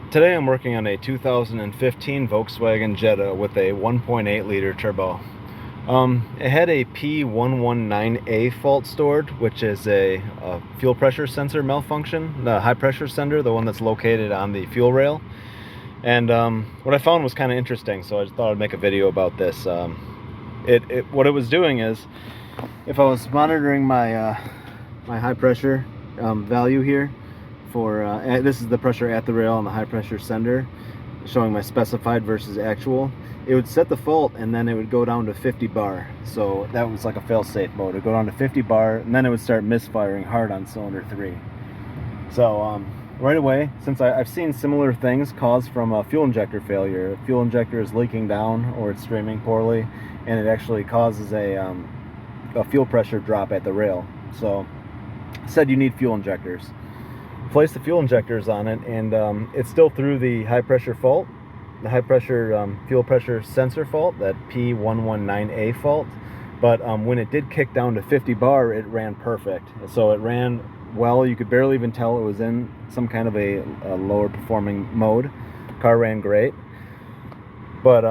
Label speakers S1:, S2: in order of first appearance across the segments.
S1: Today I'm working on a 2015 Volkswagen Jetta with a 1.8 liter turbo. It had a P119A fault stored, which is a fuel pressure sensor malfunction, the high pressure sender, the one that's located on the fuel rail. And what I found was kind of interesting, so I just thought I'd make a video about this. What it was doing is, if I was monitoring my my high pressure value here, for this is the pressure at the rail on the high pressure sender, showing my specified versus actual, it would set the fault and then it would go down to 50 bar. So that was like a fail-safe mode. It would go down to 50 bar and then it would start misfiring hard on cylinder 3. So right away, since I've seen similar things caused from a fuel injector failure, a fuel injector is leaking down or it's streaming poorly, and it actually causes a fuel pressure drop at the rail. So it said you need fuel injectors. Place the fuel injectors on it, and it's still through the high pressure fault, the high pressure fuel pressure sensor fault, that P119A fault. But when it did kick down to 50 bar, it ran perfect. So it ran well. You could barely even tell it was in some kind of a lower performing mode. Car ran great. But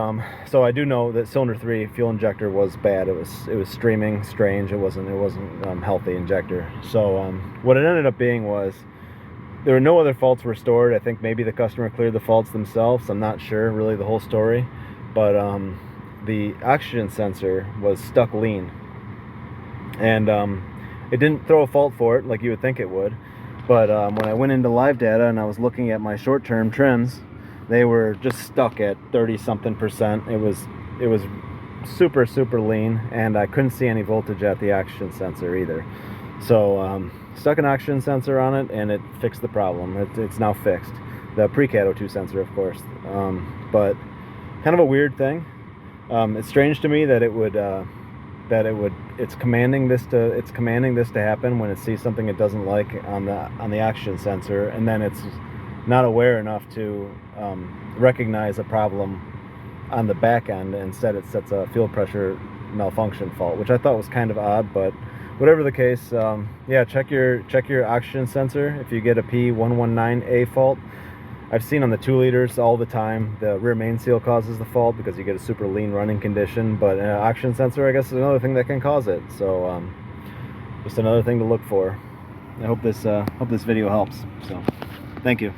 S1: so I do know that cylinder 3 fuel injector was bad. It was streaming strange. It wasn't healthy injector. So what it ended up being was, there were no other faults were stored. I think maybe the customer cleared the faults themselves. I'm not sure really the whole story. But the oxygen sensor was stuck lean. And it didn't throw a fault for it like you would think it would. But when I went into live data and I was looking at my short-term trims, they were just stuck at 30-something%. It was super lean, and I couldn't see any voltage at the oxygen sensor either. So stuck an oxygen sensor on it, and it fixed the problem. It's now fixed. The pre-cat O2 sensor, of course. But kind of a weird thing. It's strange to me that it's commanding this to happen when it sees something it doesn't like on the oxygen sensor, and then it's not aware enough to recognize a problem on the back end. Instead, it sets a fuel pressure malfunction fault, which I thought was kind of odd. But whatever the case, yeah, check your oxygen sensor if you get a P119A fault. I've seen on the 2 liters all the time the rear main seal causes the fault because you get a super lean running condition, but an oxygen sensor, I guess, is another thing that can cause it. So just another thing to look for. I hope this video helps. So thank you.